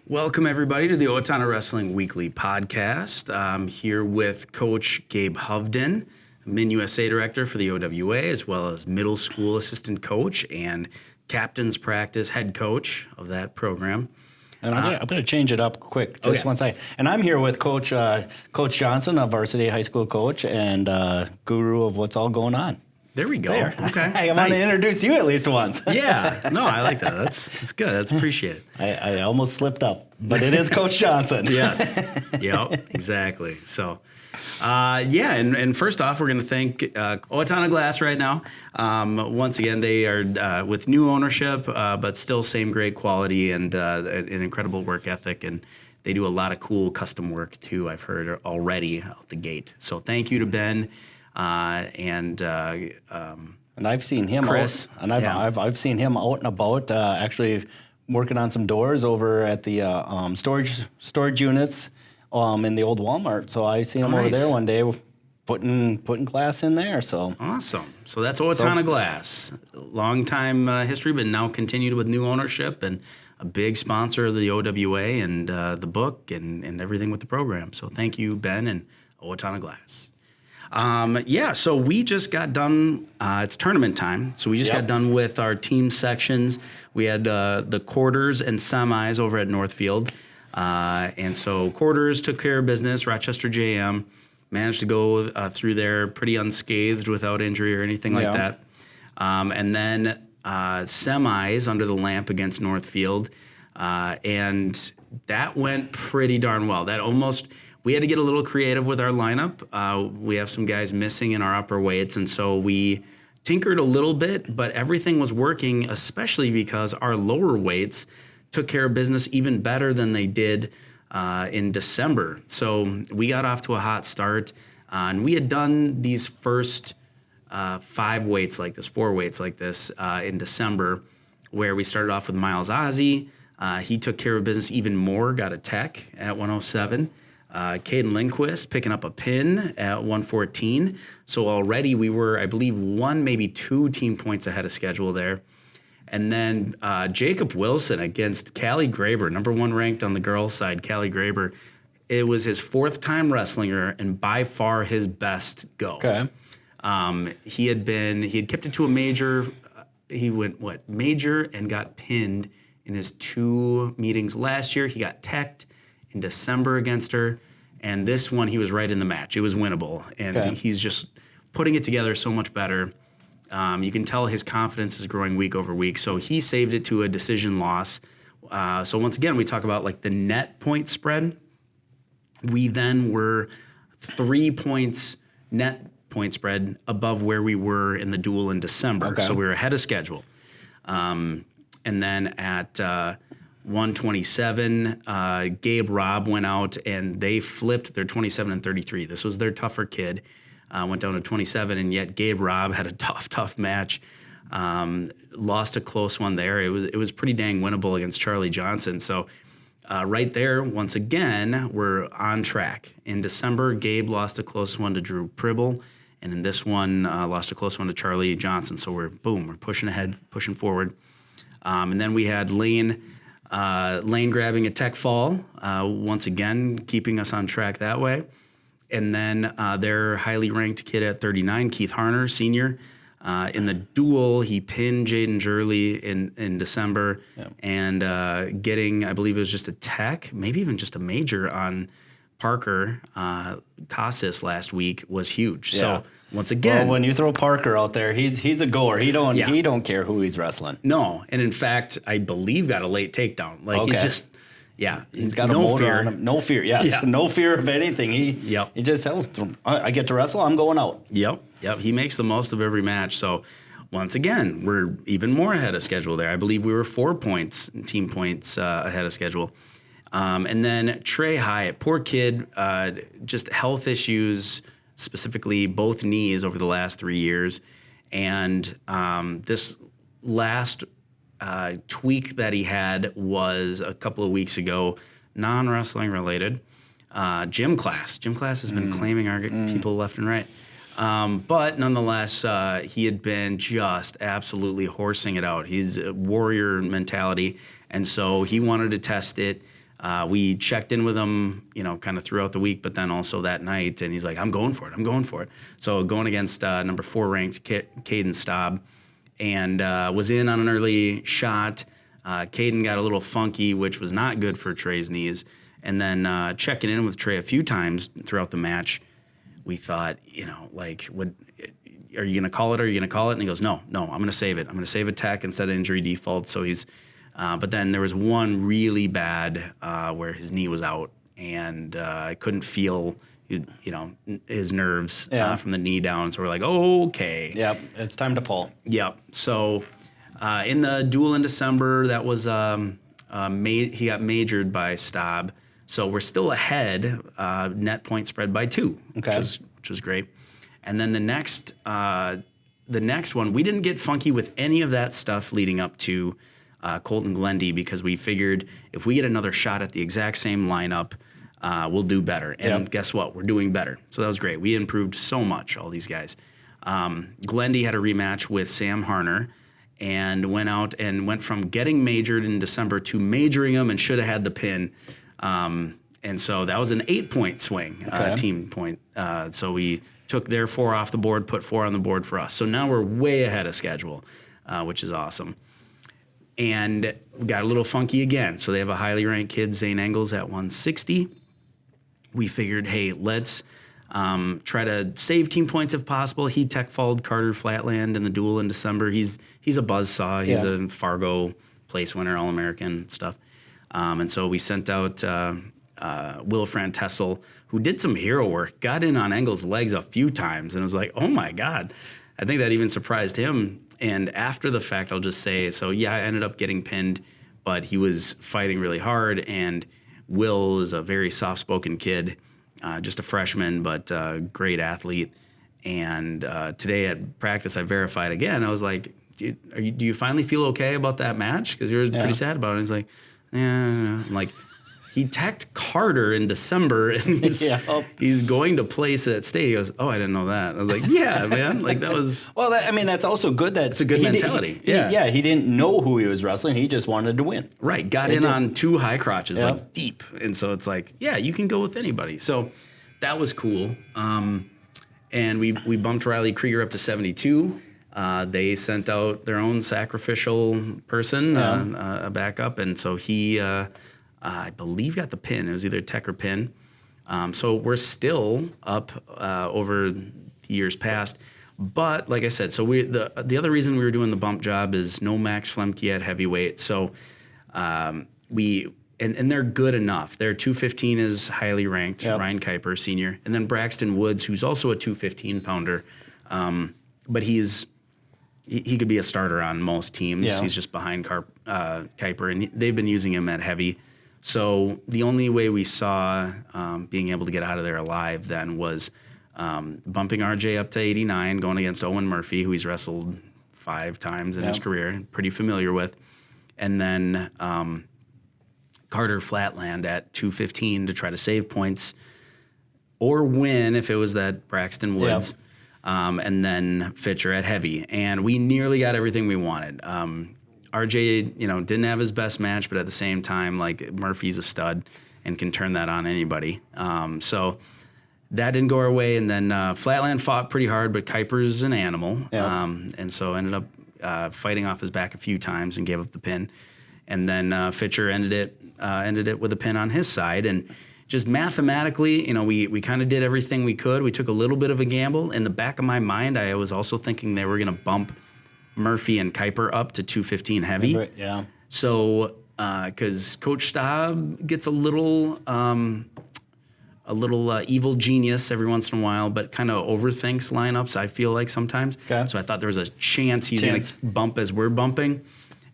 Welcome, everybody, to the Owatonna Wrestling Weekly Podcast. I'm here with Coach Gabe Hovden, Min USA Director for the OWA, as well as middle school assistant coach and captain's practice head coach of that program. And I'm going to change it up quick, just one second. And I'm here with Coach Johnson, a varsity high school coach and guru of what's all going on. There we go. There. Okay. I want to introduce you at least once. Yeah. No, I like that. That's good. That's appreciated. I almost slipped up, but it is Coach Johnson. Yes. Yep. Exactly. So, and first off, we're going to thank Owatonna Glass right now. Once again, they are with new ownership, but still same great quality and an incredible work ethic. And they do a lot of cool custom work, too, I've heard already out the gate. So thank you to Ben. And I've seen him Chris, out, and I've seen him out and about, actually working on some doors over at the storage units in the old Walmart. So I seen him over there one day putting glass in there. So awesome. So that's Owatonna Glass, long time history, but now continued with new ownership and a big sponsor of the OWA and the book and everything with the program. So thank you, Ben and Owatonna Glass. So we just got done, it's tournament time, so we just got done with our team sections. We had the quarters and semis over at Northfield, and so quarters took care of business. Rochester JM managed to go through there pretty unscathed without injury or anything like that. And then semis under the lamp against Northfield, and that went pretty darn well. We had to get a little creative with our lineup. We have some guys missing in our upper weights, and so we tinkered a little bit, but everything was working, especially because our lower weights took care of business even better than they did in December. So we got off to a hot start, and we had done these first 4 weights like this in December, where we started off with Miles Ozzie. He took care of business even more, got a tech at 107. Caden Lindquist picking up a pin at 114. So already we were, I believe, 1, maybe 2 team points ahead of schedule there. And then Jacob Wilson against Callie Graber, number 1 ranked on the girls' side, Callie Graber. It was his 4th time wrestling her and by far his best go. Okay. He had kept it to a major. He went, major and got pinned in his 2 meetings last year. He got teched in December against her, and this one he was right in the match. It was winnable, and he's just putting it together so much better. You can tell his confidence is growing week over week, so he saved it to a decision loss. So once again, we talk about like the net point spread. We then were 3 points net point spread above where we were in the duel in December, so we were ahead of schedule. And then at 127, Gabe Robb went out and they flipped their 27 and 33. This was their tougher kid. Went down to 27, and yet Gabe Robb had a tough match. Lost a close one there. It was pretty dang winnable against Charlie Johnson. So right there, once again, we're on track. In December, Gabe lost a close one to Drew Pribble, and in this one, lost a close one to Charlie Johnson. So we're pushing ahead, pushing forward. And then we had Lane grabbing a tech fall, once again, keeping us on track that way. And then their highly ranked kid at 39, Keith Harner, senior. In the duel, he pinned Jaden Jurley in December and getting, I believe it was just a tech, maybe even just a major on Parker Casas last week was huge. Yeah. So once again, when you throw Parker out there, he's a goer. He don't care who he's wrestling. No, and in fact, I believe got a late takedown. He's just he's got no fear on him. No fear. Yes, no fear of anything. He just I get to wrestle. I'm going out. Yep. He makes the most of every match. So once again, we're even more ahead of schedule there. I believe we were 4 points, team points ahead of schedule. And then Trey Hyatt, poor kid, just health issues, specifically both knees over the last 3 years. And this last tweak that he had was a couple of weeks ago, non-wrestling related. Gym class. Gym class has been claiming our people left and right. But nonetheless, he had been just absolutely horsing it out. He's a warrior mentality, and so he wanted to test it. We checked in with him, kind of throughout the week, but then also that night, and he's like, I'm going for it. So going against number 4 ranked Caden Staub, and was in on an early shot. Caden got a little funky, which was not good for Trey's knees. And then checking in with Trey a few times throughout the match, we thought, are you going to call it? And he goes, no, I'm going to save it. I'm going to save a tech instead of injury default. So he's, but then there was one really bad where his knee was out, and I couldn't feel, his nerves from the knee down. So we're like, okay. Yep, it's time to pull. Yep. So in the duel in December, that was he got majored by Staub. So we're still ahead, net point spread by 2, which was great. And then the next one, we didn't get funky with any of that stuff leading up to Colton Glendy, because we figured if we get another shot at the exact same lineup, we'll do better. And guess what? We're doing better. So that was great. We improved so much, all these guys. Glendy had a rematch with Sam Harner and went from getting majored in December to majoring him and should have had the pin. And so that was an 8-point swing, team point. So we took their 4 off the board, put 4 on the board for us. So now we're way ahead of schedule, which is awesome. And we got a little funky again. So they have a highly ranked kid, Zane Engels, at 160. We figured, hey, let's try to save team points if possible. He tech-followed Carter Flatland in the duel in December. He's a buzzsaw. He's a Fargo place winner, All-American stuff. And so we sent out Will Frantessel, who did some hero work, got in on Engels' legs a few times, and it was like, oh, my God. I think that even surprised him. And after the fact, I'll just say, I ended up getting pinned, but he was fighting really hard, and Will is a very soft-spoken kid, just a freshman, but great athlete. And today at practice, I verified again. I was like, do you finally feel okay about that match? Because you were pretty sad about it. He's like, yeah. I'm like, he teched Carter in December, and he's going to place at state. He goes, oh, I didn't know that. I was like, yeah, man. Like, that was... Well, that's also good. It's a good mentality. He didn't know who he was wrestling. He just wanted to win. Right. Got in on 2 high crotches, like deep. And so it's like, you can go with anybody. So that was cool. And we bumped Riley Krieger up to 72. They sent out their own sacrificial person, a backup. And so he... I believe got the pin. It was either tech or pin. So we're still up over the years past. But like I said, so the other reason we were doing the bump job is no Max Flemke at heavyweight. So and they're good enough. Their 215 is highly ranked, Ryan Kuiper, senior. And then Braxton Woods, who's also a 215 pounder. But he could be a starter on most teams. Yeah. He's just behind Kuiper, and they've been using him at heavy. So the only way we saw being able to get out of there alive then was bumping RJ up to 89, going against Owen Murphy, who he's wrestled 5 times in his career, pretty familiar with. And then Carter Flatland at 215 to try to save points or win if it was that Braxton Woods. And then Fitcher at heavy. And we nearly got everything we wanted. RJ, didn't have his best match, but at the same time, like, Murphy's a stud and can turn that on anybody. So that didn't go our way. And then Flatland fought pretty hard, but Kuiper's an animal. Yeah. And so ended up fighting off his back a few times and gave up the pin. And then Fitcher ended it with a pin on his side. And just mathematically, we kind of did everything we could. We took a little bit of a gamble. In the back of my mind, I was also thinking they were going to bump Murphy and Kuiper up to 215 heavy. Yeah. So, because Coach Staub gets a little evil genius every once in a while, but kind of overthinks lineups, I feel like sometimes. Okay. So I thought there was a chance he's going to bump as we're bumping.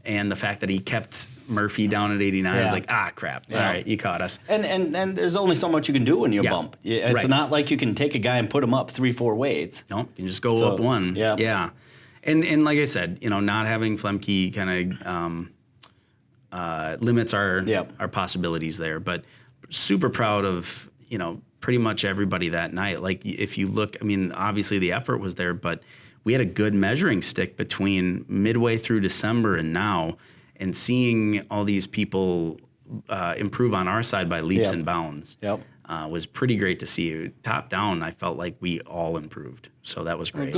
And the fact that he kept Murphy down at 89, I was like, crap. Yeah. All right, you caught us. And there's only so much you can do when you bump. It's not like you can take a guy and put him up 3-4 weights. No, you can just go up 1. Yeah. And like I said, not having Flemke kind of limits our possibilities there. But super proud of, pretty much everybody that night. Like, if you look, obviously the effort was there, but we had a good measuring stick between midway through December and now, and seeing all these people improve on our side by leaps Yep. and bounds. Yep. Was pretty great to see. Top down, I felt like we all improved. So that was great.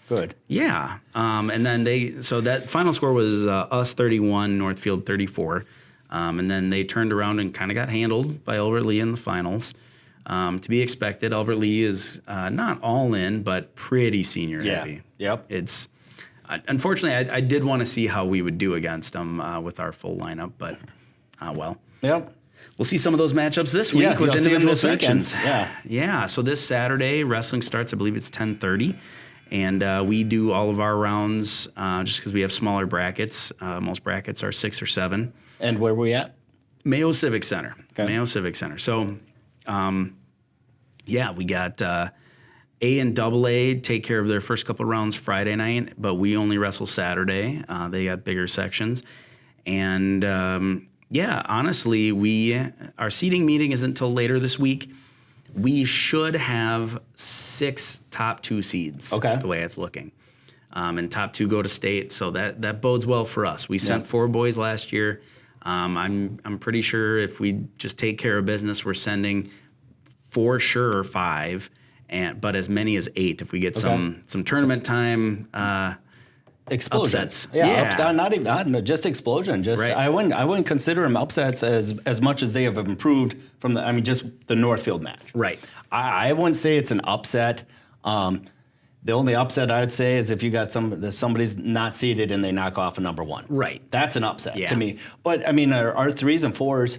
Good. Yeah. And then so that final score was us 31, Northfield 34. And then they turned around and kind of got handled by Albert Lee in the finals. To be expected, Albert Lee is not all in, but pretty senior heavy. Yep. It's unfortunately, I did want to see how we would do against them with our full lineup, but well. Yep. We'll see some of those matchups this week Yeah, with you'll see them individual this weekend. sections. Yeah. So this Saturday, wrestling starts. I believe it's 10:30, and we do all of our rounds just because we have smaller brackets. Most brackets are 6 or 7. And where we at? Mayo Civic Center. Okay. Mayo Civic Center. So, we got A and AA take care of their first couple rounds Friday night, but we only wrestle Saturday. They got bigger sections, and honestly, our seating meeting isn't until later this week. We should have 6 top 2 seeds. Okay. The way it's looking, and top 2 go to state, so that bodes well for us. We sent 4 boys last year. I'm pretty sure if we just take care of business, we're sending for sure 5, but as many as 8 if we get some tournament time. Explosions. Upsets. Not even just explosion. Just Right. I wouldn't consider them upsets as much as they have improved from just the Northfield match. Right. I wouldn't say it's an upset. The only upset I'd say is if you got somebody's not seeded and they knock off a number 1. Right. That's an upset Yeah. to me. But I mean, our 3s and 4s,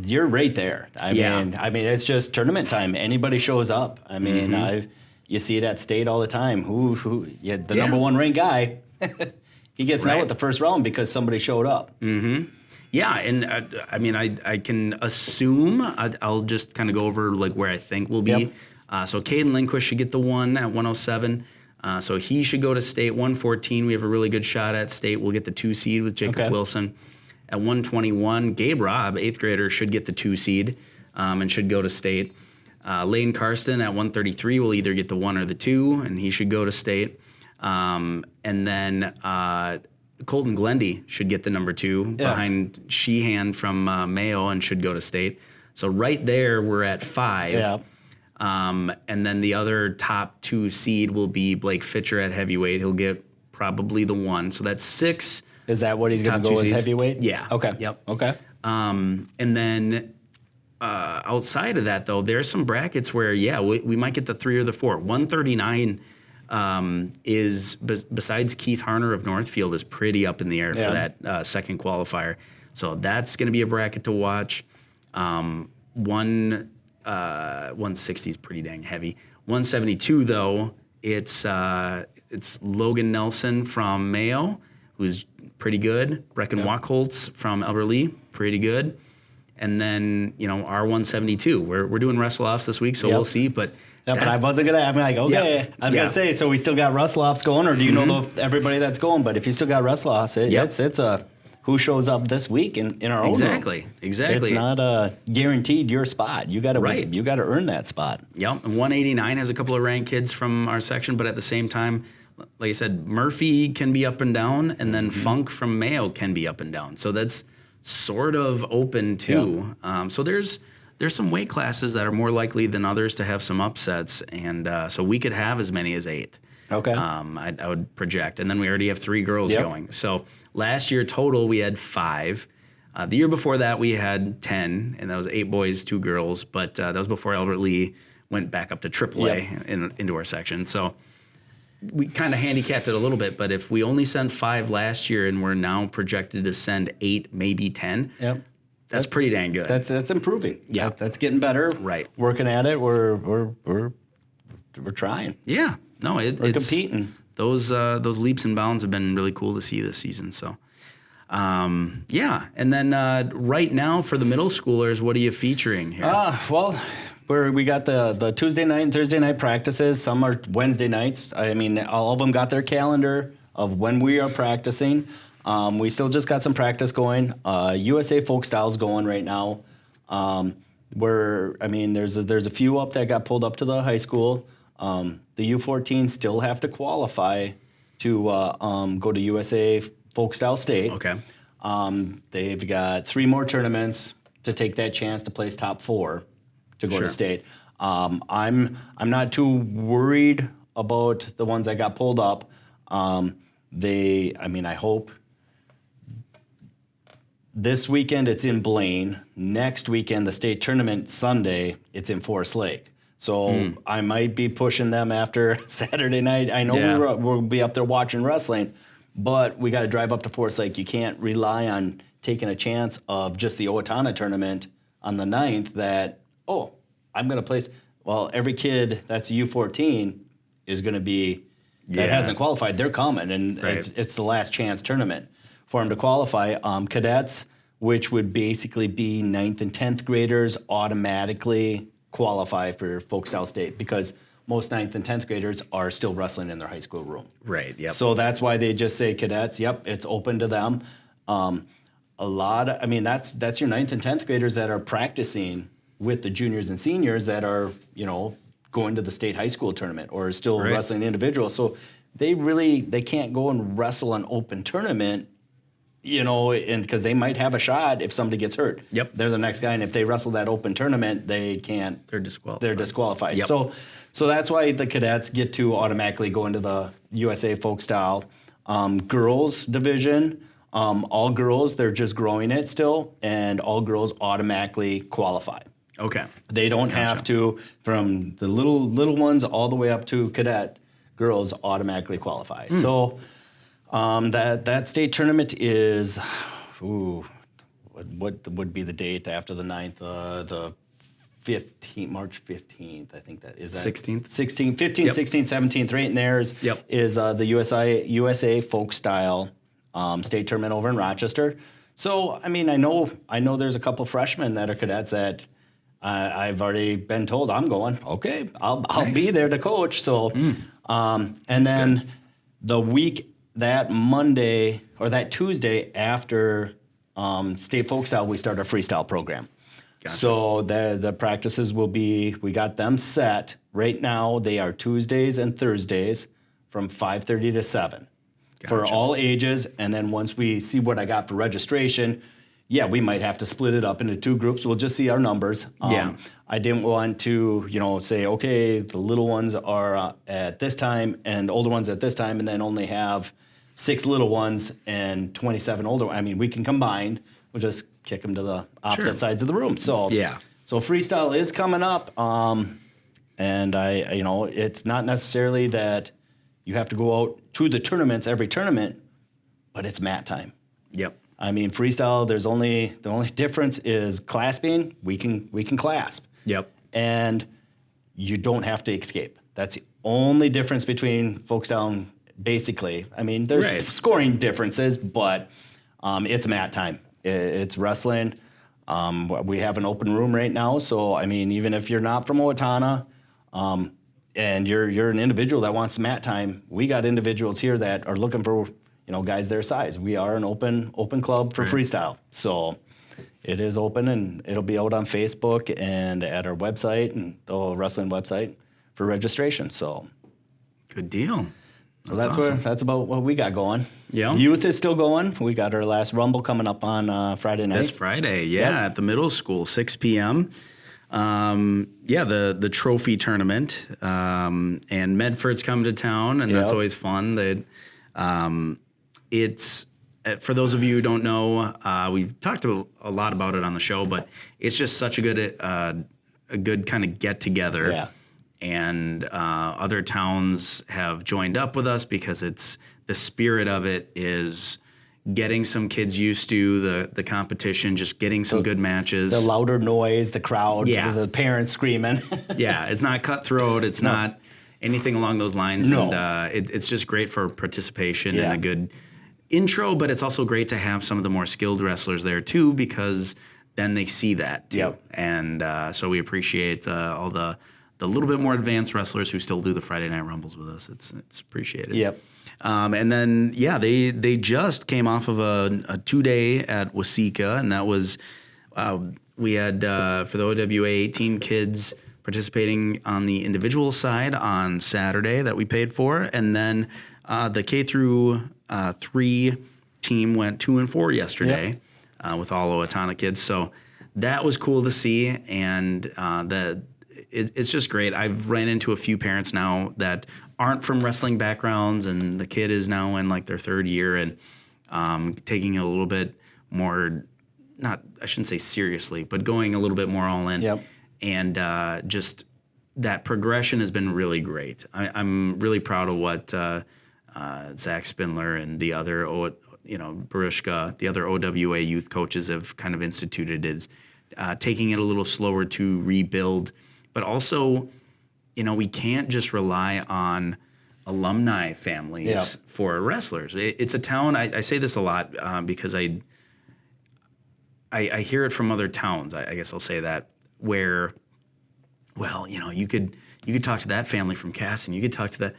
you're right there. I mean, it's just tournament time. Anybody shows up. I mean, you see it at state all the time. The number 1 ranked guy, he gets out at the first round because somebody showed up. Yeah, and I mean, I can assume I'll just kind of go over like where I think we'll be. Yep. So Caden Lindquist should get the 1 at 107. So he should go to state 114. We have a really good shot at state. We'll get the 2 seed with Jacob Wilson. At 121, Gabe Robb, 8th grader, should get the 2 seed and should go to state. Lane Karsten at 133 will either get the 1 or the 2, and he should go to state. And then Colton Glendy should get the number 2 behind Sheehan from Mayo and should go to state. So right there, we're at 5. Yeah. And then the other top 2 seed will be Blake Fitcher at heavyweight. He'll get probably the 1. So that's 6. Is that what he's going to Top go 2 as seeds. heavyweight? Yeah. Okay. Yep. Okay. And then outside of that, though, there's some brackets where, we might get the 3 or the 4. 139 is, besides Keith Harner of Northfield, is pretty up in the air for that second qualifier. So that's going to be a bracket to watch. 160 is pretty dang heavy. 172, though, it's Logan Nelson from Mayo, who's pretty good. Brecken Wachholz from Albert Lee, pretty good. And then, our 172. We're doing wrestle-offs this week, so we'll see. But but I wasn't going to, I'm like, okay. I was going to say, so we still got wrestle-offs going, or do you know everybody that's going? But if you still got wrestle-offs, it's a who shows up this week in our own room. Exactly. It's not guaranteed your spot. You got to You got to earn that spot. Yep. And 189 has a couple of ranked kids from our section, but at the same time, like I said, Murphy can be up and down, and then Funk from Mayo can be up and down. So that's sort of open too. Yeah. So there's some weight classes that are more likely than others to have some upsets, and so we could have as many as 8. Okay. I would project, and then we already have 3 girls going. So last year total we had 5. The year before that we had 10, and that was 8 boys, 2 girls. But that was before Albert Lee went back up to AAA into our section. So we kind of handicapped it a little bit. But if we only sent 5 last year, and we're now projected to send 8, maybe 10. That's pretty dang good. That's improving. Yeah. That's getting better. Right. Working at it. We're trying. Yeah. No, We're competing. Those leaps and bounds have been really cool to see this season. So, and then right now for the middle schoolers, what are you featuring here? We got the Tuesday night and Thursday night practices. Some are Wednesday nights. I mean, all of them got their calendar of when we are practicing. We still just got some practice going. USA Folk Style's going right now. There's a few up that got pulled up to the high school. The U14 still have to qualify to go to USA Folk Style State. Okay. They've got 3 more tournaments to take that chance to place top 4 to go to state. I'm not too worried about the ones that got pulled up. I hope this weekend it's in Blaine. Next weekend, the state tournament Sunday, it's in Forest Lake. So I might be pushing them after Saturday night. I know we'll be up there watching wrestling, but we got to drive up to Forest Lake. You can't rely on taking a chance of just the Owatonna tournament on the 9th that, I'm going to place. Well, every kid that's a U14 is going to be, that hasn't qualified, they're coming, and it's the last chance tournament for them to qualify. Cadets, which would basically be 9th and 10th graders, automatically qualify for Folk Style State because most 9th and 10th graders are still wrestling in their high school room. Right, yep. So that's why they just say cadets, it's open to them. That's your 9th and 10th graders that are practicing with the juniors and seniors that are, going to the state high school tournament or still wrestling individual. So they can't go and wrestle an open tournament, and because they might have a shot if somebody gets hurt. Yep. They're the next guy, and if they wrestle that open tournament, they can't. They're disqualified. They're disqualified. Yep. So that's why the cadets get to automatically go into the USA Folk Style. Girls division, all girls, they're just growing it still, and all girls automatically qualify. Okay. They don't have to, from the little ones all the way up to cadet, girls automatically qualify. So that state tournament is, what would be the date after the 9th? The 15th, March 15th, I think that is. 16th? 15th, 16th, 17th, right in there is the USA Folk Style state tournament over in Rochester. So, I know there's a couple freshmen that are cadets that I've already been told I'm going. Okay, I'll be there to coach. So, and then good. The week that Monday or that Tuesday after state folk style, we start our freestyle program. Gotcha. So the practices will be. We got them set right now. They are Tuesdays and Thursdays from 5:30 to 7 for all ages. And then once we see what I got for registration. Yeah, we might have to split it up into 2 groups. We'll just see our numbers. I didn't want to, say, okay, the little ones are at this time and older ones at this time, and then only have 6 little ones and 27 older. We can combine. We'll just kick them to the opposite sides of the room. So freestyle is coming up, and it's not necessarily that you have to go out to the tournaments every tournament, but it's mat time. Yep. Freestyle, the only difference is clasping. We can clasp. Yep. And you don't have to escape. That's the only difference between folk style, basically. There's scoring differences, but it's mat time. It's wrestling. We have an open room right now, so even if you're not from Owatonna, and you're an individual that wants mat time, we got individuals here that are looking for guys their size. We are an open club for freestyle. So it is open, and it'll be out on Facebook and at our website and the wrestling website for registration. So good deal. That's awesome. That's about what we got going. Yeah. Youth is still going. We got our last Rumble coming up on Friday night. This Friday, at the middle school, 6 p.m. The trophy tournament, and Medford's coming to town, and that's always fun. It's for those of you who don't know, we've talked a lot about it on the show, but it's just such a good kind of get together. Yeah. And other towns have joined up with us because it's the spirit of it is getting some kids used to the competition, just getting some good matches. The louder noise, the crowd, the parents screaming. It's not cutthroat. It's not anything along those lines. No. And it's just great for participation and a good intro, but it's also great to have some of the more skilled wrestlers there too, because then they see that too. Yep. And so we appreciate all the little bit more advanced wrestlers who still do the Friday Night Rumbles with us. It's appreciated. Yep. And then they just came off of a 2-day at Waseca, and that was we had for the OWA 18 kids participating on the individual side on Saturday that we paid for, and then the K through 3 team went 2-4 yesterday with all Owatonna kids. So that was cool to see, and it's just great. I've ran into a few parents now that aren't from wrestling backgrounds, and the kid is now in like their third year and taking it a little bit more, I shouldn't say seriously, but going a little bit more all in. Yep. And just that progression has been really great. I'm really proud of what Zach Spindler and the other, Barushka, the other OWA youth coaches have kind of instituted, is taking it a little slower to rebuild. But also, we can't just rely on alumni families for wrestlers. It's a town, I say this a lot because I hear it from other towns, I guess I'll say that, where, well, you could talk to that family from Casson, you could talk to that.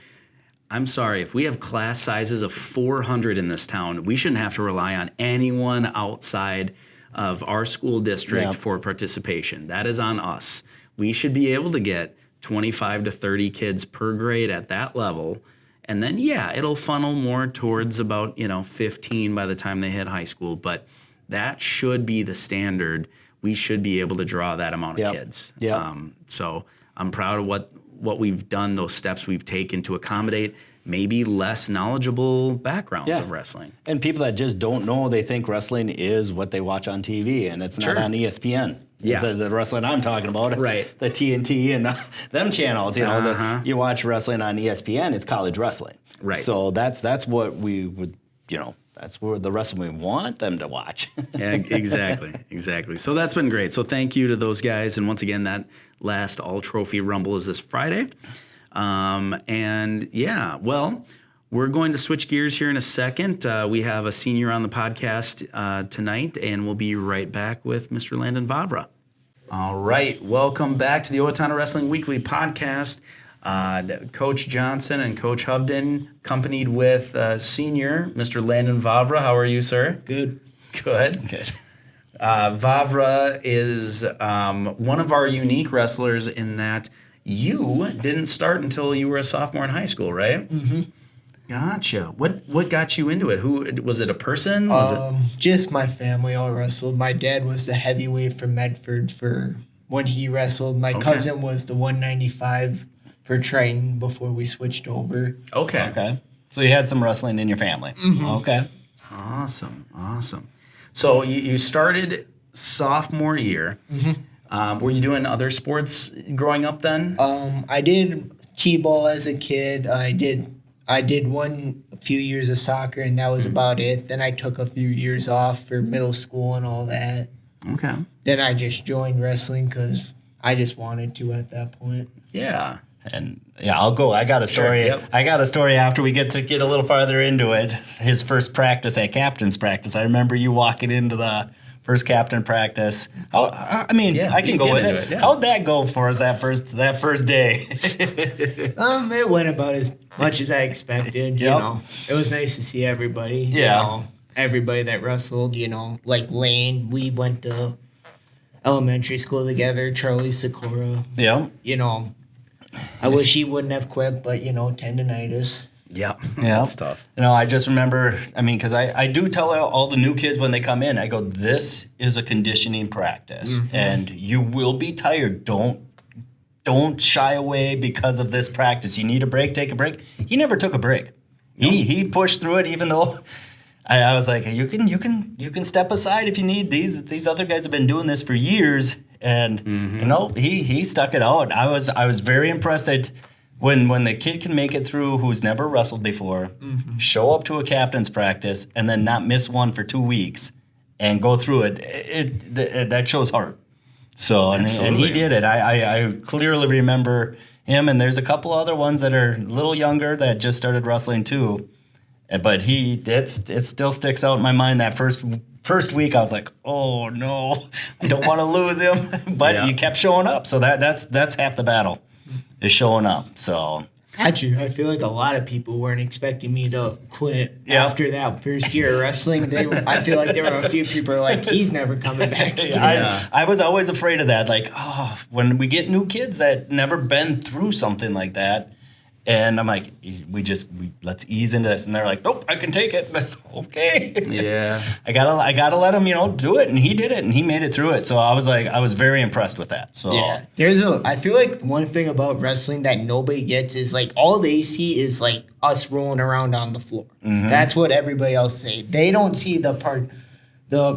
I'm sorry, if we have class sizes of 400 in this town, we shouldn't have to rely on anyone outside of our school district for participation. That is on us. We should be able to get 25 to 30 kids per grade at that level. And then, it'll funnel more towards about, 15 by the time they hit high school. But that should be the standard. We should be able to draw that amount of kids. So I'm proud of what we've done, those steps we've taken to accommodate maybe less knowledgeable backgrounds of wrestling. And people that just don't know, they think wrestling is what they watch on TV, and it's not on ESPN. Yeah. The wrestling I'm talking about, it's the TNT and them channels. You watch wrestling on ESPN, it's college wrestling. Right. So that's what we would, that's where the wrestling we want them to watch. Exactly. So that's been great. So thank you to those guys. And once again, that last All-Trophy Rumble is this Friday. We're going to switch gears here in a second. We have a senior on the podcast tonight, and we'll be right back with Mr. Landen Vavra. All right. Welcome back to the Owatonna Wrestling Weekly podcast. Coach Johnson and Coach Hubden, accompanied with senior Mr. Landen Vavra. How are you, sir? Good. Vavra is one of our unique wrestlers in that you didn't start until you were a sophomore in high school, right? Mm-hmm. Gotcha. What got you into it? Who was it? A person? Just my family all wrestled. My dad was the heavyweight from Medford for when he wrestled. My cousin was the 195 for Triton before we switched over. Okay. So you had some wrestling in your family. Mm-hmm. Okay. Awesome. So you started sophomore year. Mm-hmm. Were you doing other sports growing up then? I did t-ball as a kid. I did a few years of soccer, and that was about it. Then I took a few years off for middle school and all that. Okay. Then I just joined wrestling because I just wanted to at that point. Yeah. And I'll go. I got a story. Sure, yep. I got a story after we get a little farther into it. His first practice at captain's practice. I remember you walking into the first captain practice. I can go with it. Yeah. How'd that go for us that first day? It went about as much as I expected. You know, it was nice to see everybody. Yeah. Everybody that wrestled. Like Lane. We went to elementary school together. Charlie Sikora. Yeah. I wish he wouldn't have quit, but tendinitis. Yeah. That's tough. I just remember, because I do tell all the new kids when they come in, I go, this is a conditioning practice, and you will be tired. Don't shy away because of this practice. You need a break, take a break. He never took a break. He pushed through it, even though I was like, you can step aside if you need. These other guys have been doing this for years, and he stuck it out. I was very impressed that when the kid can make it through, who's never wrestled before, show up to a captain's practice, and then not miss one for 2 weeks, and go through it, that shows heart. So and he did it. I clearly remember him, and there's a couple other ones that are a little younger that just started wrestling too. But it still sticks out in my mind. That first week, I was like, oh no, I don't want to lose him. But he kept showing up, so that's half the battle, is showing up. So Actually, I feel like a lot of people weren't expecting me to quit after that first year of wrestling. I feel like there were a few people like, he's never coming back again. I was always afraid of that. Like, when we get new kids that never been through something like that, And I'm like, let's ease into this. And they're like, nope, I can take it. That's okay. Yeah. I gotta let him, do it. And he did it, and he made it through it. So I was very impressed with that. So Yeah, I feel like one thing about wrestling that nobody gets is like all they see is like us rolling around on the floor. Mm-hmm. That's what everybody else say. They don't see the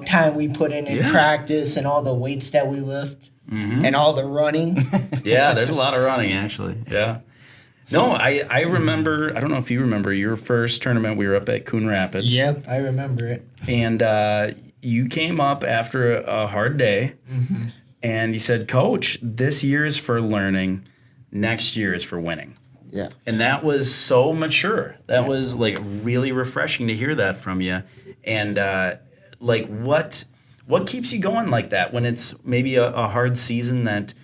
time we put in practice and all the weights that we lift and all the running. Yeah, there's a lot of running actually. Yeah. No, I remember, I don't know if you remember your first tournament. We were up at Coon Rapids. Yep, I remember it. And you came up after a hard day and you said, Coach, this year is for learning, next year is for winning. Yeah. And that was so mature. That was like really refreshing to hear that from you. And like what keeps you going like that when it's maybe a hard season that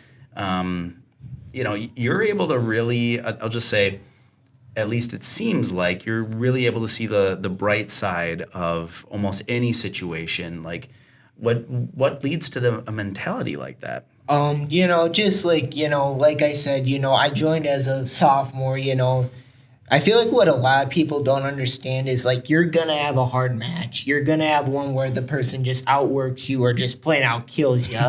you're able to really, I'll just say, at least it seems like you're really able to see the bright side of almost any situation. Like what leads to a mentality like that? Just like, like I said, I joined as a sophomore, I feel like what a lot of people don't understand is like you're going to have a hard match. You're going to have one where the person just outworks you or just plain out kills you.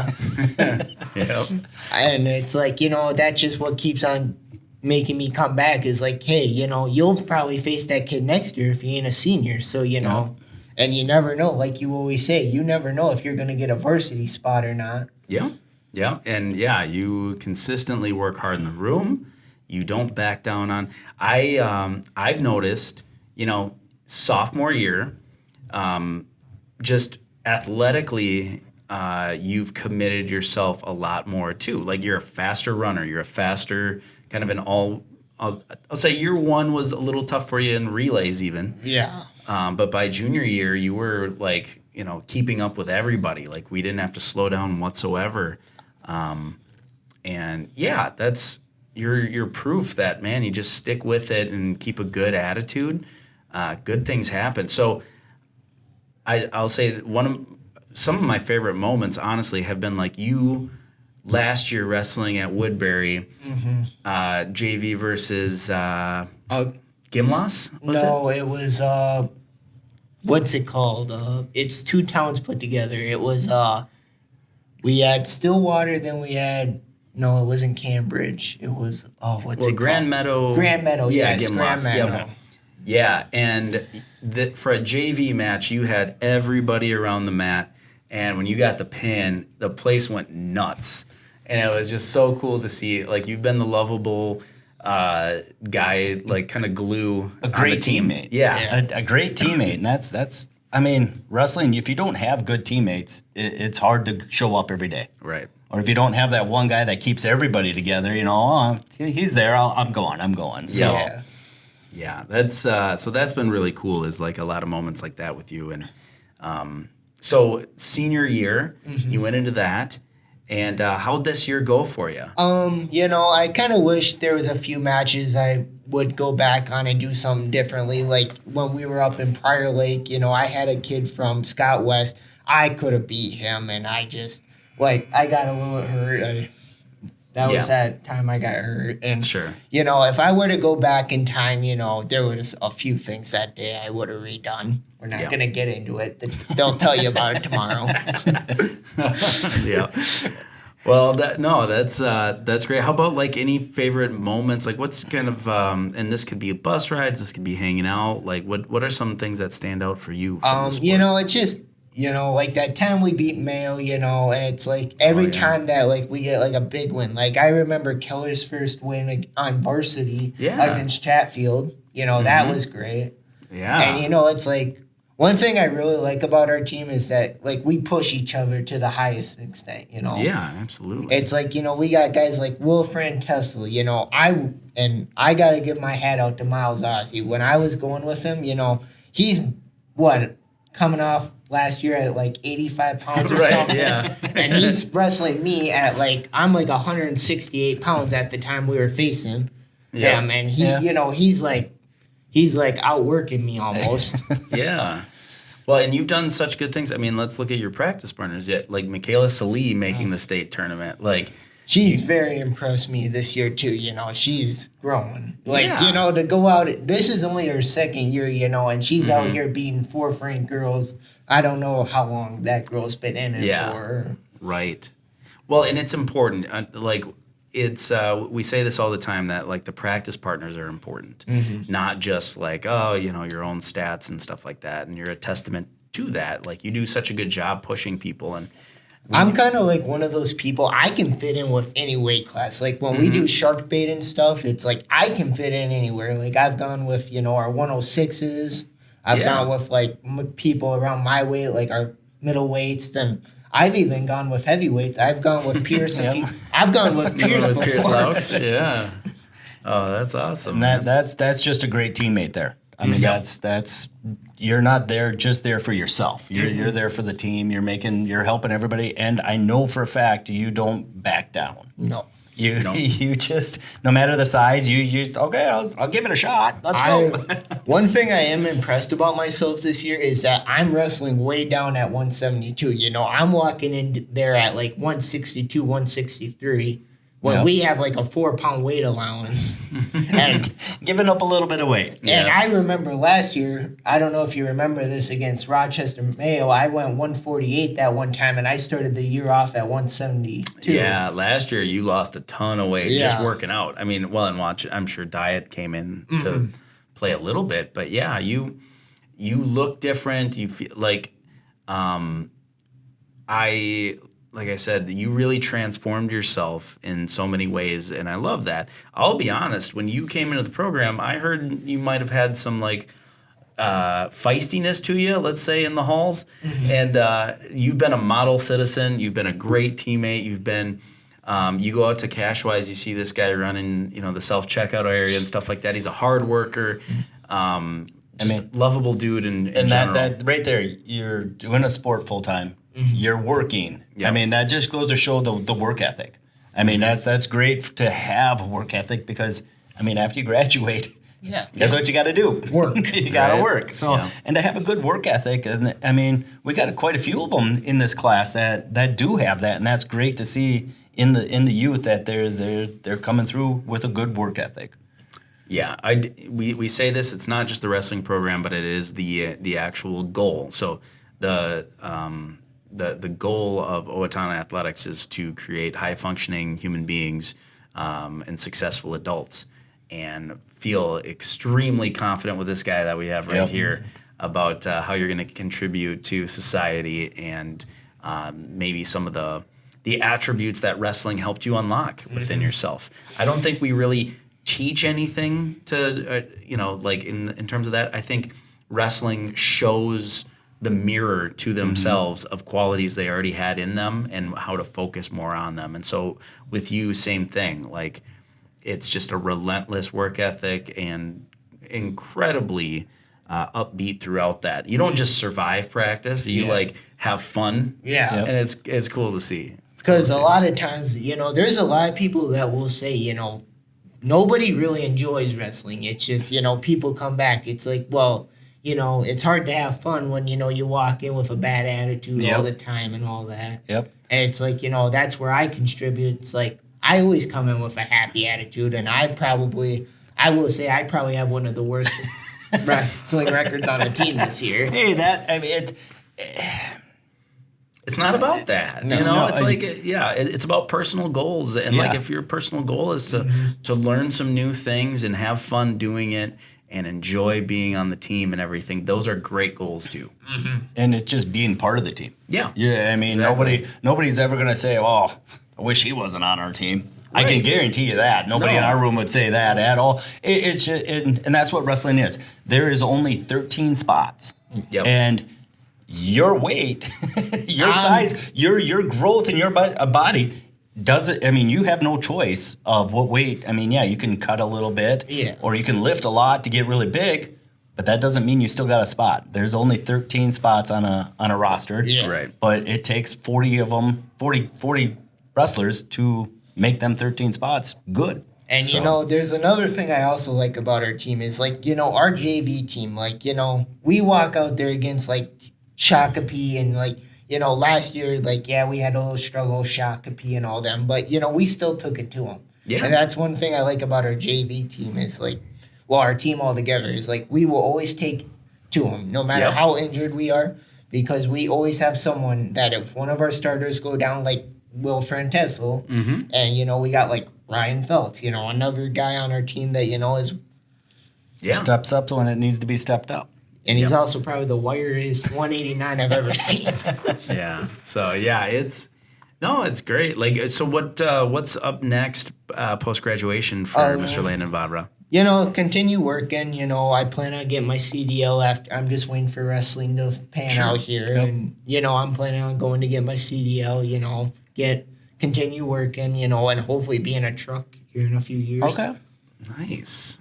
Yeah. And it's like, that's just what keeps on making me come back is like, hey, you'll probably face that kid next year if he ain't a senior. So, and you never know. Like you always say, you never know if you're going to get a varsity spot or not. Yeah. Yeah. And yeah, you consistently work hard in the room. You don't back down on. I've noticed, sophomore year, just athletically, you've committed yourself a lot more too. Like you're a faster runner. You're a faster kind of I'll say year one was a little tough for you in relays even. Yeah. But by junior year, you were like, keeping up with everybody. Like we didn't have to slow down whatsoever. And yeah, that's. You're proof that, man, you just stick with it and keep a good attitude. Good things happen. So I'll say that some of my favorite moments, honestly, have been like you last year wrestling at Woodbury, JV versus Gimlos? It was what's it called? It's two towns put together. It was we had Stillwater, then we had. No, it wasn't Cambridge. It was Grand Meadow. Grand Meadow, yeah, yes, Grand Meadow. Yeah, and for a JV match, you had everybody around the mat, and when you got the pin, the place went nuts, and it was just so cool to see. Like you've been the lovable guy, like kind of glue. A great teammate. Yeah, a great teammate, and that's. I mean, wrestling. If you don't have good teammates, it's hard to show up every day. Right. Or if you don't have that one guy that keeps everybody together, he's there. I'm going. So, yeah, that's so that's been really cool. Is like a lot of moments like that with you, and so senior year, you went into that, and how'd this year go for you? I kind of wish there was a few matches I would go back on and do something differently. Like when we were up in Prior Lake, I had a kid from Scott West. I could have beat him, and I just. Like, I got a little hurt. That was that time I got hurt. And, sure. If I were to go back in time, there was a few things that day I would have redone. We're not going to get into it. They'll tell you about it tomorrow. Yeah. Well, that's great. How about, like, any favorite moments? Like, what's kind of, and this could be bus rides, this could be hanging out. Like, what are some things that stand out for you from the sport? It's just... like that time we beat Mayo, and it's like every time that like we get like a big win. Like I remember Keller's first win on varsity against Chatfield. That was great. Yeah. And it's like one thing I really like about our team is that like we push each other to the highest extent, Yeah, absolutely. It's like, we got guys like Wilfred and Tesla, I got to give my hat out to Miles Ozzie. When I was going with him, he's coming off last year at like 85 pounds or something. Yeah. And he's wrestling me at like, I'm like 168 pounds at the time we were facing him. And he's like outworking me almost. Yeah. Well, and you've done such good things. I mean, let's look at your practice partners. Like Michaela Salee making the state tournament. Like She's very impressed me this year too. She's growing. Like, Yeah. to go out. This is only her second year, and she's out here beating 4th-ranked girls. I don't know how long that girl's been in it for. Right. Well, and it's important. It's we say this all the time that like the practice partners are important, not just like your own stats and stuff like that. And you're a testament to that. Like you do such a good job pushing people and. I'm kind of like one of those people. I can fit in with any weight class. Like when we do shark bait and stuff, it's like I can fit in anywhere. Like I've gone with our 106s. I've gone with like people around my weight, like our middleweights. Then I've even gone with heavyweights. I've gone with Pierce. I've gone with Pierce before. Pierce Laux? Yeah. Oh, that's awesome. And that's just a great teammate there. I mean, that's you're not just there for yourself. You're there for the team. You're helping everybody. And I know for a fact you don't back down. No. You just, no matter the size, okay, I'll give it a shot. Let's go. One thing I am impressed about myself this year is that I'm wrestling way down at 172. I'm walking in there at like 162, 163. When we have like a 4-pound weight allowance. And giving up a little bit of weight. And I remember last year, I don't know if you remember this, against Rochester, Mayo, I went 148 that one time, and I started the year off at 172. Yeah, last year you lost a ton of weight just working out. I mean, and I'm sure diet came in to play a little bit, but yeah, you look different. You feel like like I said, you really transformed yourself in so many ways, and I love that. I'll be honest, when you came into the program, I heard you might have had some like feistiness to you, let's say, in the halls. And you've been a model citizen. You've been a great teammate. You've been you go out to Cashwise, you see this guy running, the self-checkout area and stuff like that. He's a hard worker. Lovable dude in general. that right there, you're doing a sport full time. You're working. Yep. I mean, that just goes to show the work ethic. I mean, that's great to have a work ethic because, after you graduate, guess what you got to do? Work. You got to work. So, and to have a good work ethic, and we got quite a few of them in this class that do have that, and that's great to see in the youth that they're coming through with a good work ethic. Yeah, we say this. It's not just the wrestling program, but it is the actual goal. So the goal of Owatonna Athletics is to create high-functioning human beings and successful adults, and feel extremely confident with this guy that we have right here about how you're going to contribute to society and maybe some of the attributes that wrestling helped you unlock within yourself. I don't think we really teach anything to, like in terms of that. I think wrestling shows the mirror to themselves of qualities they already had in them and how to focus more on them. And so with you, same thing. Like it's just a relentless work ethic and incredibly upbeat throughout that. You don't just survive practice. You like have fun. Yeah. And it's cool to see. Because a lot of times, there's a lot of people that will say, nobody really enjoys wrestling. It's just, people come back. It's like, well, it's hard to have fun when, you walk in with a bad attitude all the time and all that. Yep. And it's like, that's where I contribute. It's like, I always come in with a happy attitude, and I will say I probably have one of the worst wrestling records on the team this year. Hey, it's not about that. It's about personal goals. And like if your personal goal is to learn some new things and have fun doing it, and enjoy being on the team and everything. Those are great goals too. And it's just being part of the team. Yeah. Yeah, nobody's ever going to say, oh, I wish he wasn't on our team. Right. I can guarantee you that. Nobody in our room would say that at all. It's just, and that's what wrestling is. There is only 13 spots. Yep. And your weight, your size, your growth in your body you have no choice of what weight. You can cut a little bit, or you can lift a lot to get really big, but that doesn't mean you still got a spot. There's only 13 spots on a roster, right? But it takes 40 of them, 40 wrestlers to make them 13 spots good. And, there's another thing I also like about our team is, like, our JV team, like, we walk out there against, like, Shakopee and, like, last year, like, yeah, we had a little struggle, Shakopee and all them, but, we still took it to them. Yeah. And that's one thing I like about our JV team is, like, our team all together is, like, we will always take to them, no matter how injured we are, because we always have someone that if one of our starters go down, like Will Frantessel, and, we got, like, Ryan Feltz, another guy on our team that, is... Yeah. Steps up when it needs to be stepped up. And he's also probably the wiriest 189 I've ever seen. Yeah. So, yeah, it's great. Like, so what's up next post-graduation for Mr. Landen Vavra? Continue working. I plan on getting my CDL after. I'm just waiting for wrestling to pan out here. Yep. And, I'm planning on going to get my CDL, continue working, and hopefully be in a truck here in a few years. Okay. Nice.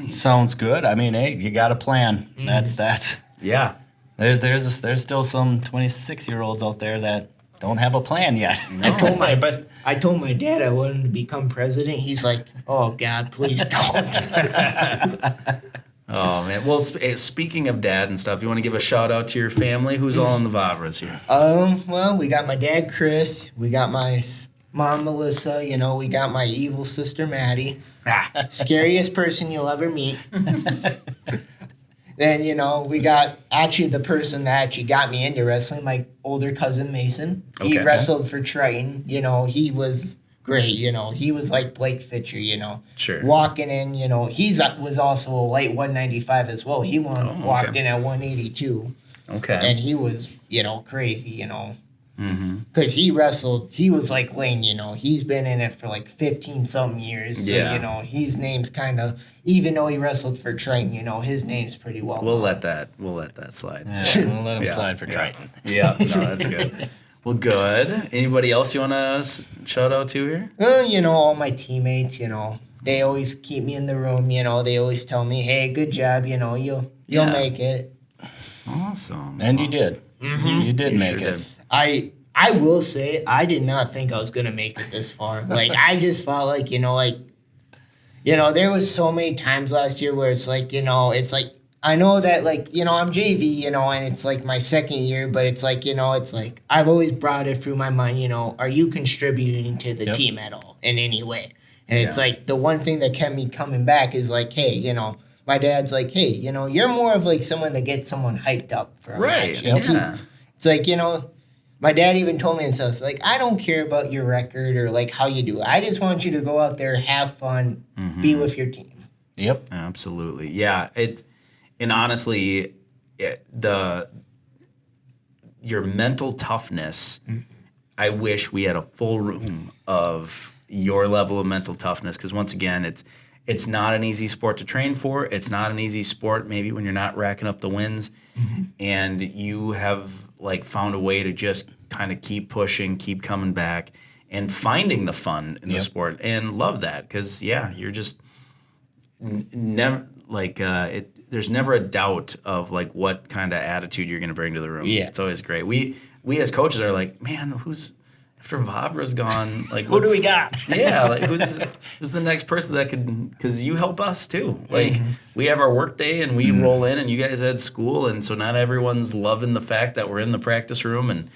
Sounds good. I mean, hey, you got a plan. That's. Yeah. There's still some 26-year-olds out there that don't have a plan yet. No, I told my dad I wanted to become president. He's like, "Oh God, please don't." Oh man. Well, speaking of dad and stuff, you want to give a shout out to your family? Who's all in the Vavras here? Well, we got my dad Chris. We got my mom Melissa. We got my evil sister Maddie. Scariest person you'll ever meet. Then, we got actually the person that actually got me into wrestling, my older cousin Mason. He wrestled for Triton. He was great. He was like Blake Fitcher, Sure. Walking in, he was also a light 195 as well. He walked in at 182. Okay. And he was, crazy, because he wrestled, he was like Lane, he's been in it for like 15-something years. So, his name's kind of, even though he wrestled for Triton, his name's pretty well known. We'll let that slide. Yeah, we'll let him slide for Triton. Yeah, no, that's good. Well, good. Anybody else you want to shout out to here? All my teammates, they always keep me in the room, they always tell me, hey, good job, you'll make it. Awesome. And you did. Mm-hmm. You did make it. I will say I did not think I was gonna make it this far. Like I just felt like there was so many times last year where it's like I know that I'm JV and it's like my second year, but it's like I've always brought it through my mind. Are you contributing to the team at all in any way? And it's like the one thing that kept me coming back is like, hey, my dad's like, hey, you're more of like someone that gets someone hyped up for a match. It's like my dad even told me and stuff, like, I don't care about your record or, like, how you do it. I just want you to go out there, have fun, be with your team. Yep. Absolutely. Yeah. And honestly, your mental toughness, I wish we had a full room of your level of mental toughness because, once again, it's not an easy sport to train for. It's not an easy sport maybe when you're not racking up the wins. And you have found a way to just kind of keep pushing, keep coming back, and finding the fun in the sport, and love that because you're just never there's never a doubt of what kind of attitude you're going to bring to the room. Yeah, it's always great. We as coaches are like, man, after Vavra's gone, who do we got? Yeah, who's the next person that could? Because you help us too. We have our work day and we roll in, and you guys had school, and so not everyone's loving the fact that we're in the practice room.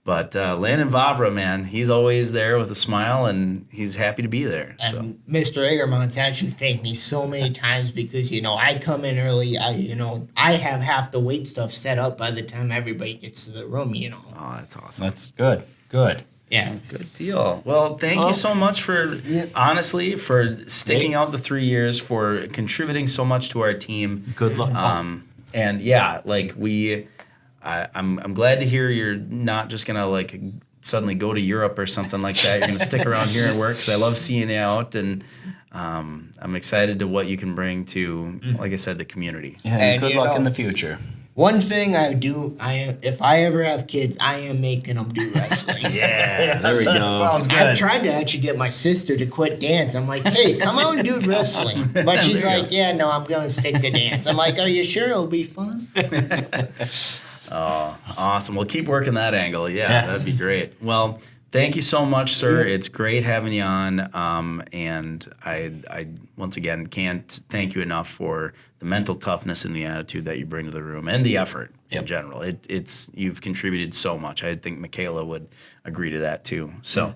But Landen Vavra, man, he's always there with a smile, and he's happy to be there. And Mr. Egermon's actually thanked me so many times because I come in early. I have half the weight stuff set up by the time everybody gets to the room. Oh, that's awesome. That's good. Good. Yeah. Good deal. Well, thank you so much for sticking out the 3 years, for contributing so much to our team. Good luck. And I'm glad to hear you're not just gonna suddenly go to Europe or something like that. You're gonna stick around here and work because I love seeing you out, and I'm excited to what you can bring to, like I said, the community. Yeah, and good luck in the future. One thing if I ever have kids, I am making them do wrestling. Yeah, there we go. Sounds good. I've tried to actually get my sister to quit dance. I'm like, hey, come out and do wrestling. But she's like, yeah, no, I'm going to stick to dance. I'm like, are you sure it'll be fun? Oh, awesome. Well, keep working that angle. Yeah, that'd be great. Well, thank you so much, sir. It's great having you on. And I once again can't thank you enough for the mental toughness and the attitude that you bring to the room and the effort in general. It's you've contributed so much. I think Michaela would agree to that too. So,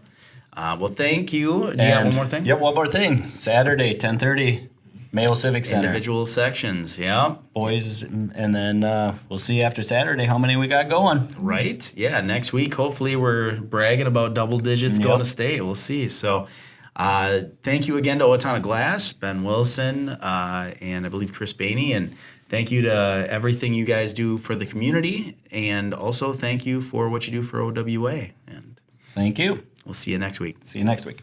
well, thank you. Do you have one more thing? Yep, one more thing. Saturday, 10:30, Mayo Civic Center. Individual sections, yeah. Boys, and then we'll see after Saturday how many we got going. Right. Yeah. Next week, hopefully, we're bragging about double digits going to state. We'll see. So, thank you again to Owatonna Glass, Ben Wilson, and I believe Chris Bainey. And thank you to everything you guys do for the community. And also, thank you for what you do for OWA. And Thank you. we'll see you next week. See you next week.